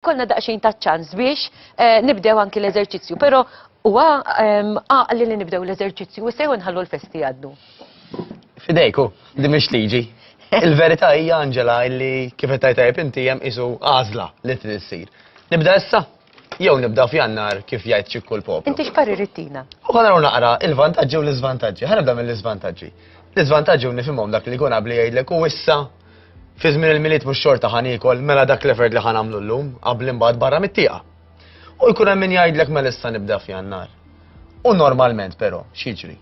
konna daqsxejn ta' ċans biex nibdew anki l-eżerċizzju, però huwa għaqli li nibdew l-eżerċizzju u sejħu nħallu l-festi għaddu. Fidejku, di mhix liġi. Il-verità hija Angela illi kif qed tajb inti hemm isu għażla li trid issir. Nibda issa? Jew nibda f'Jannar kif jgħid xi kull poplu. Inti x'parri rittina? U ħana naqra il-vantaġġi u l-iżvantaġġi. Ħanibda mill-iżvantaġġi. L-iżvantaġġi u nifhimhom dak li jkun qabli jgħidlek u issa fi żmien il-miliet mhux xorta ħanikol mela dak l-effort li ħanamlu llum qabel imbagħad barra mit-tieqa. U jkun hemm min jgħidlek mela issa nibda f'Jannar. U normalment però x'jiġri?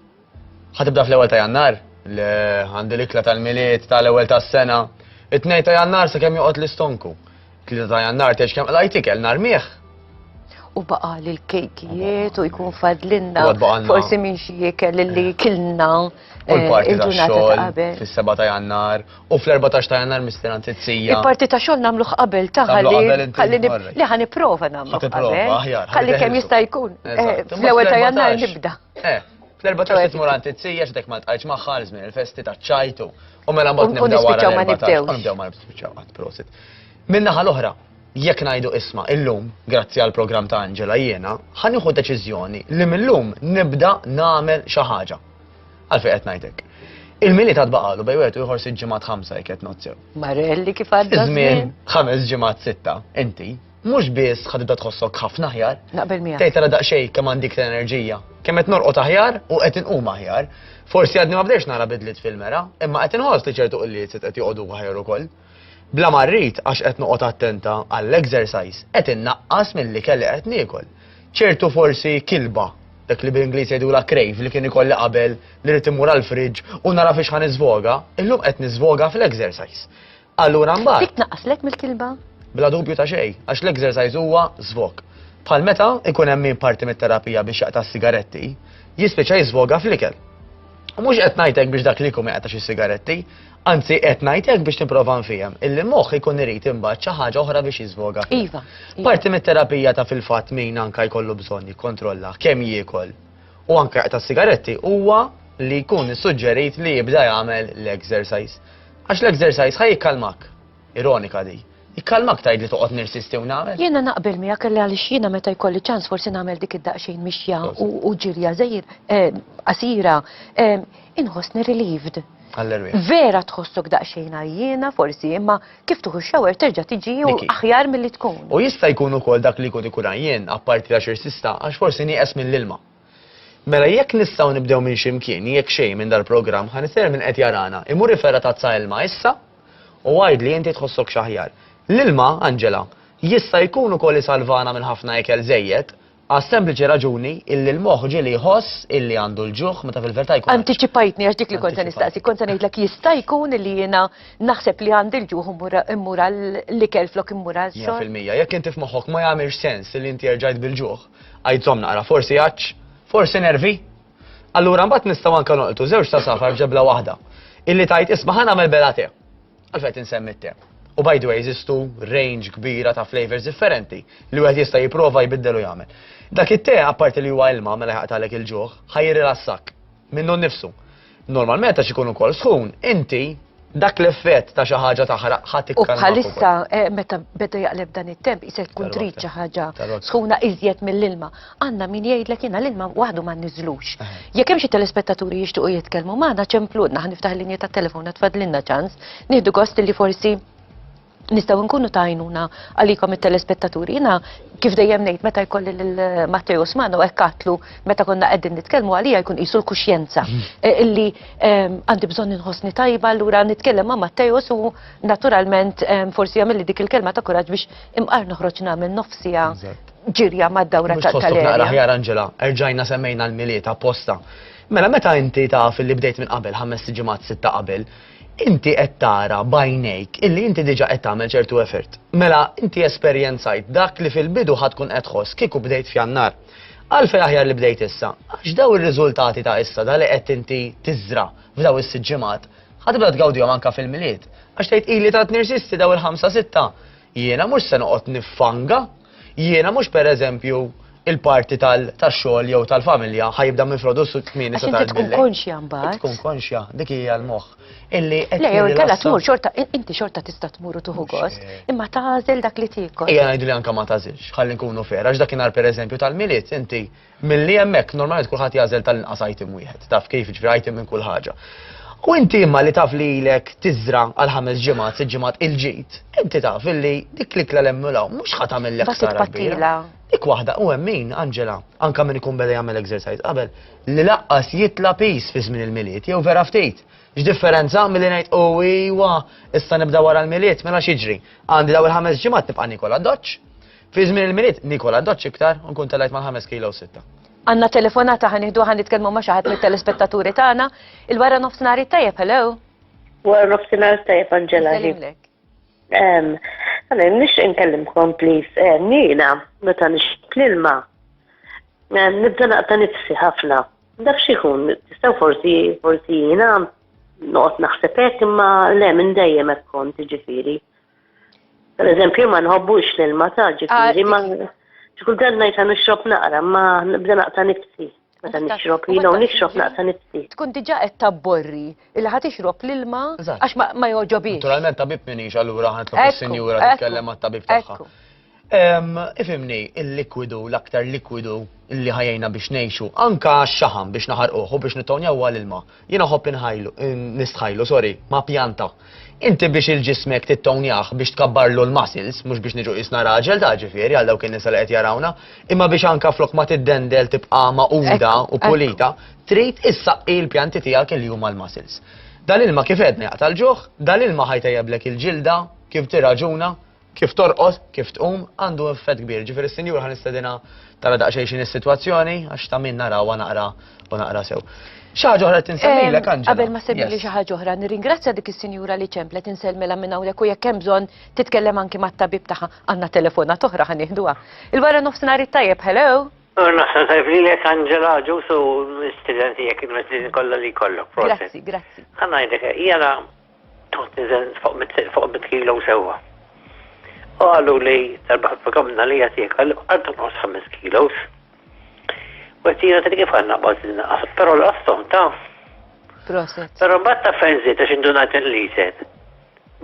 Ħatibda fl-ewwel ta' Jannar? Le għandi l-ikla tal-miliet tal-ewwel tas-sena. It-tnejn ta' Jannar sakemm joqgħod l-istonku. Tlieta ta' Jannar tgħix kemm lajtikel nar mieħ. U baqa li l-kejkijiet u jkun fadlinna forsi minn xi jekel li kilna il-ġurnata ta' qabel. Fis-7 ta' Jannar u fl-14 ta' Jannar mistiran tizzija. Il-parti ta' xogħol nagħmluh qabel ta' ħalli li ħanipprova nagħmluh qabel. Ħalli kemm jista' jkun fl-ewwel ta' Jannar nibda. Fl-14 tmur għand tizzija x'dek ma tqajtx magħha żmien il-festi ta' ċajtu. U mela mbagħad nibdew wara nibdew ma nispiċċaw qatt prosit. Min-naħa l-oħra, jekk ngħidu isma' illum, grazzi għall programm ta' Angela jiena, ħanieħu deċiżjoni li millum nibda nagħmel xi ħaġa. Għalfejn qed ngħidlek. Il-miliet għad baqalu bej wieħed ieħor 6 ġimgħat 5 jekk qed nozzew. Marelli kif għadda żmien 5 ġimgħat 6 inti mhux biss ħadibda tħossok ħafna aħjar. Naqbel miegħek. Tgħid tara daqsxejn kemm għandik l-enerġija, kemm qed norqod aħjar u qed inqum aħjar. Forsi għadni ma bdejx nara bidliet fil-mera, imma qed inħoss li ċertu qilliet qed joqogħdu aħjar ukoll. Bla marrit għax qed noqgħod attenta għall-exercise qed innaqqas milli kelli qed niekol. ċertu forsi kilba dak li bl-Ingliż jgħidula crave li kien ikolli qabel li rid immur għall-friġġ u nara fiex ħa niżvoga, illum qed niżvoga fl-exercise. Allura mbagħad. Dik tnaqqaslek mill-kilba? Bla dubju ta' xejn, għax l-exercise huwa żvog. Bħal meta ikun hemm min parti mit-terapija biex jaqta' sigaretti, jispiċċa jiżvoga fl-ikel. U mhux qed ngħidlek biex dak li jkun jaqta' xi sigaretti, anzi qed ngħidlek biex tipprova nfihem illi moħħ ikun irid imbagħad xi ħaġa oħra biex jiżvoga. Iva. Parti mit-terapija ta' fil-fatt min anke jkollu bżonn jikkontrolla kemm jiekol u anke jaqta' sigaretti huwa li jkun issuġġerit li jibda jagħmel l-exercise. Għax l-exercise ħaj jikkalmak. Ironika di. Ikkalmak tgħid li toqgħod nirsisti u nagħmel? Jiena naqbel miegħek kelli għaliex jiena meta jkolli ċans forsi nagħmel dik id-daqsxejn mixja u ġirja żejr qasira inħossni relieved. Vera tħossok daqsxejn għajjena forsi imma kif tuħu shower terġa' tiġi u aħjar milli tkun. U jista' jkun ukoll dak li jkun ikun għajjen apparti għax irsista għax forsi nieqes mill-ilma. Mela jekk nistgħu nibdew minn x'imkien jekk xejn minn dal-programm ħanisser minn qed jarana imur ifera tazza ilma issa u għajd li inti tħossok xi aħjar. L-ilma, Angela, jista' jkun ukoll isalvana minn ħafna ikel żejjed għas sempliċi raġuni illi l-moħħ ġieli jħoss illi għandu l-ġuħ meta fil-verità jkun. Antiċipajtni għax dik li kont nistaqsi, kont ngħidlek jista' jkun illi jiena naħseb li għandi l-ġuħ immur l-ikel flok immur għax-xogħol. Fil-mija, jekk inti f'moħħok ma jagħmilx sens illi inti rġajt bil-ġuħ, għajdzom naqra forsi għaċ, forsi nervi. Allura mbagħad nistgħu anke noqgħdu żewġ ta' safar f'ġebla waħda illi tajt isma' ħa nagħmel bela te. Għalfejn insemmi te. U by the way, jeżistu range kbira ta' flavors differenti li wieħed jista' jipprova jbiddel u jagħmel. Dak it-te apparti li huwa ilma mela jaqtalek il-ġuħ, ħajrilassak minnu nnifsu. Normalment għax ikun ukoll sħun, inti dak l-effett ta' xi ħaġa taħraq ħadd ikkalma. U bħalissa meta beda jaqleb dan it-temp ise tkun trid xi ħaġa sħuna iżjed mill-ilma. Għandna min jgħidlek jiena l-ilma waħdu ma nniżlux. Jekk hemm xi telespettaturi jixtiequ jitkellmu magħna ċempludna ħaniftaħ il-linja tat-telefon tfadlilna ċans, nieħdu gost li forsi nistgħu nkunu tajnuna għalikom it-telespettaturi. Jiena kif dejjem ngħid meta jkolli lil Matteo Osmano hekk katlu meta konna qegħdin nitkellmu għalija jkun qisu l-kuxjenza illi għandi bżonn inħossni tajba allura nitkellem ma' Matteo u naturalment forsi jagħmel dik il-kelma ta' kuraġġ biex imqar noħroġ nagħmel nofsija ġirja mad-dawra tal-erja. Aħjar Angela, erġajna semmejna l-miliet apposta. Mela meta inti taf li bdejt minn qabel 5 ġimgħat 6 qabel, inti qed tara bajnejk illi inti diġà qed tagħmel ċertu effort. Mela inti esperjenzajt dak li fil-bidu ħadd tkun qed tħoss kieku bdejt f'Jannar. Għalfejn aħjar li bdejt issa, għax daw ir-riżultati ta' issa da li qed inti tiżra f'daw is-6 ġimgħat ħadibda tgawdihom anke fil-miliet. Għax tgħid ili ta' nirsisti daw il-5-6. Jiena mhux se noqgħod niffanga, jiena mhux pereżempju il-parti tal-xogħol jew tal-familja ħajibda minn frodu kmieni Għax inti tkun konxja mbagħad. Tkun konxja, dik hija l-moħħ. Illi Le, jew inkella tmur xorta, inti xorta tista' tmur u tuħu gost, imma tażel dak li tiekol. Ejja ngħidu li anke ma tażilx, ħalli nkunu fer, għax dakinhar pereżempju tal-miliet, inti milli hemmhekk normalment kulħadd jażel tal-inqas item wieħed, taf kif ġifieri item minn kull ħaġa. U inti imma li taf li lek tizra għal 5 ġimgħat, 6 ġimgħat il-ġid, inti taf illi dik likla l-emmulaw mhux ħadd tagħmel lek sara kbira. Dik waħda u hemm min, Angela, anke min ikun beda jagħmel exercise qabel, li laqqas jitla pis fi żmien il-miliet jew vera ftit. X'differenza milli ngħid u iwa, issa nibda wara l-miliet, mela x'jiġri. Għandi daw il-5 ġimgħat nibqa' nikola doċċ. Fi żmien il-miliet nikola doċċ iktar u nkun telgħid mal-5 kilo 6. Għanna telefonata ħaniħdu nitkellmu ma' xi ħadd mit-telespettaturi tagħna. Il-wara nofsinhar tajjeb, hello. Wara nofsinhar tajjeb Angela. Għana nix nkellimkom please. Nina, meta nixtieq l-ilma. Nibda naqta' nifsi ħafna. Dak xi jkun, tistgħu forsi jiena noqgħod naħseb hekk imma le minn dejjem hekk kont jiġifieri. Pereżempju ma nħobbux l-ilma ta' ġifieri ma ċkultant najta nixrob naqra, ma nibda naqta nifsi. Meta nixrob jina u nixrob naqta nifsi. Tkun diġà qed tabborri illi ħad tixrob l-ilma għax ma joġobix. Naturalment tabib minix allura ħantlok is-sinjura titkellem mat-tabib tagħha. Ifimni, il-likwidu, l-aktar likwidu illi ħajjajna biex nejxu, anka x-xaħam biex naħarquħu biex nitonjaw għal-ilma. Jina ħobb nistħajlu, ma pjanta. Inti biex il-ġismek tittonjaħ biex tkabbarlu l-muscles, mux biex niġu isna raġel ta' ġifieri għal dawk in-nisa li qed jarawna, imma biex anka flok ma tiddendel tibqa' maquda u pulita, trid issaqqi l-pjanti tiegħek li huma l-muscles. Dal-ilma kif qedna jaqta' l-ġuħ, dal-ilma ħajtajjablek il-ġilda, kif tiraġuna, kif torqod, kif tqum, għandu effett kbir. Ġifieri s-sinjur ħanistedina tara daqsxejn is-sitwazzjoni għax ta' min naraw u naqra sew. Xaħġa oħra tinsemmilek Angela. Qabel ma semmili xi ħaġa oħra, nirringrazzja dik is-sinjura li ċemplet insellmilha minn hawnhekk u jekk hemm bżonn titkellem anki mat-tabib tagħha għandna telefonat oħra ħanieħduha. Il-wara nofsinhar it-tajjeb, hello. Nafsa tajb li lek Angela ġusu studenti jekk il-messdin kollha li kollok. Grazzi. Ħanajdek, jena tot niżel fuq 100 kilo sewwa. U għallu li darba programna li jagħtik għaddu 5 kilos. U għettina t kif għanna bazzina, pero l-qastom ta' Proset. Pero batta fenżit għax indunat il-liset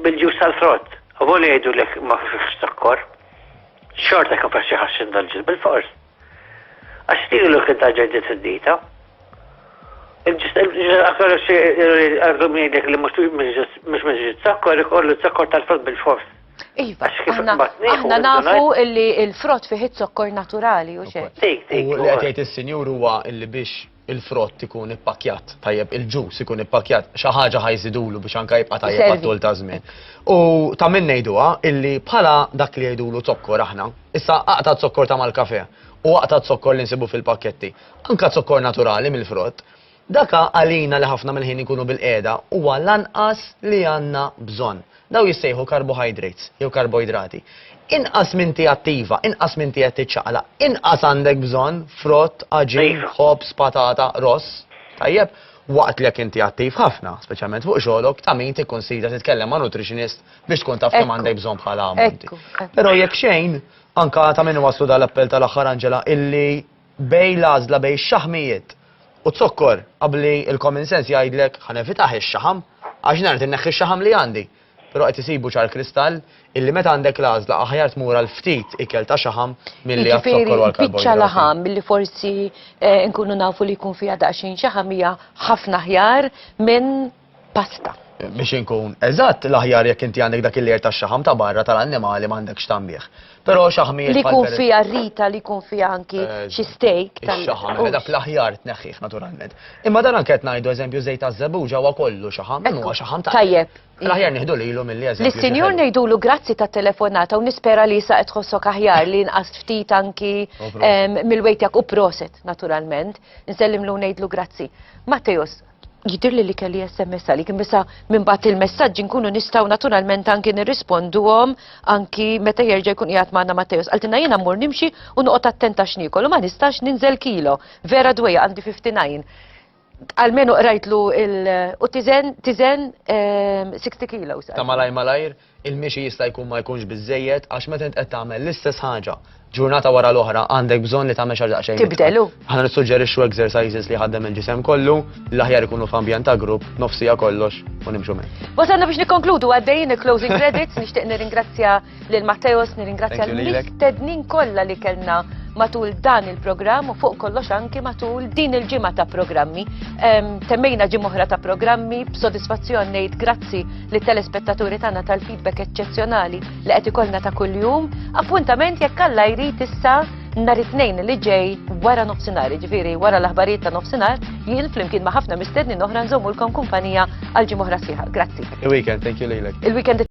bil-ġus tal-frott. U għolli għidu l ma fifx sokkor. Xorta kan faxi ħaxin dal-ġus bil-fors. Għax tilu l-kien ta' ġedġet id-dita. Il-ġus għakar għardu minnidek li mux meġġet sokkor, ikollu sokkor tal-frott bil-fors. Iva, aħna nafu illi il-frott fiħit sokkor naturali u xe. U li għatjajt il-senjur huwa illi biex il-frott ikun ippakjat, tajjeb il-ġus ikun ippakjat, xaħġa ħajżidulu biex anka jibqa tajjeb għattul ta' żmien. U ta' minn ngħiduha illi bħala dak li jgħidulu zokkor aħna, issa aqta zokkor ta' mal-kafe u aqta zokkor li nsibu fil-pakketti, anka zokkor naturali mill-frott. Daka għalina li ħafna mill-ħin ikunu bil-qeda huwa lanqas li għandna bżonn. Daw jissejħu carbohydrates, jew karboidrati. Inqas minti attiva, inqas minti qed tiċċaqla, inqas għandek bżonn frott, aġin, ħobs, patata, ross. Tajjeb, waqt li jekk inti attiv ħafna, speċjalment fuq xogħolok, ta' min tikkonsidra titkellem ma' nutritionist biex tkun taf kemm għandek bżonn bħala ammonti. Però jekk xejn, anka ta' min waslu dal-appell tal-aħħar Angela illi bej l-għażla bej x-xaħmijiet u t-sokkor qabli il-common sense jgħidlek ħanevitaħ ix-xaħam għax nhar tinneħħi x-xaħam li għandi. Pero qed isibu ċar kristall illi meta għandek l-għażla aħjar tmur għal ftit ikel ta' xaħam milli għad sokkor għal karboidrati. Biċċa laħam milli forsi nkunu nafu li jkun fiha daqsxejn xaħam hija ħafna aħjar minn pasta. Biex inkun eżatt l-aħjar jekk inti għandek dak il-lejer tax-xaħam ta' barra tal-annimali m'għandekx tambieħ. Però xaħmijiet li jkun fiha rita, li jkun fiha anki xi steak tal-xaħam, dak l-aħjar tneħħih naturalment. Imma dan anke qed ngħidu eżempju żejt ta' huwa kollu xaħam, huwa xaħam tajjeb. L-aħjar nieħdu lilu milli eżempju. Lis-sinjur ngħidulu grazzi tat-telefonata u nispera li sa qed tħossok aħjar li nqas ftit anki mill-wejtjak u proset naturalment. Nsellimlu ngħidlu grazzi. Matteus, jidirli li kelli SMS li kien bisa minn bat il-messagġi nkunu nistaw naturalment anki nirrisponduhom anki meta jerġa' jkun qiegħed magħna Matteus. Qaltilna jiena mmur nimxi u noqgħod attenta x'niekol u ma nistax ninżel kilo. Vera dwejja għandi 59. Almenu qrajtlu u tiżen 60 kilos. Ta' malajr, il-mixi jista' jkun ma jkunx biżejjed għax meta qed tagħmel l-istess ħaġa ġurnata wara l-oħra għandek bżonn li tagħmel xi daqsxejn. Tibdelu. Ħana nissuġġerixxu exercises li ħaddem il-ġisem kollu, l-aħjar ikunu f'ambjent ta' grupp, nofsija kollox u nimxu minn. Wasalna biex nikkonkludu għaddejjin closing credits, nixtieq nirringrazzja lil Matteos, nirringrazzja Thank you lilek. l-mistednin kollha li kellna matul dan il-programm u fuq kollox anki matul din il-ġimgħa ta' programmi. Temmejna ġim oħra ta' programmi b'sodisfazzjon ngħid grazzi lit telespettaturi tagħna tal-feedback eċċezzjonali li qed ikollna ta' kuljum. Appuntament jekk Alla jrid issa nhar it-tnejn li ġej wara nofsinhar, ġifieri wara l-aħbarijiet ta' nofsinhar, jien flimkien ma' ħafna mistednin oħra nżommulkom kumpanija għal ġim oħra sieħa. Grazzi. Il-weekend, thank you lilek. Il-weekend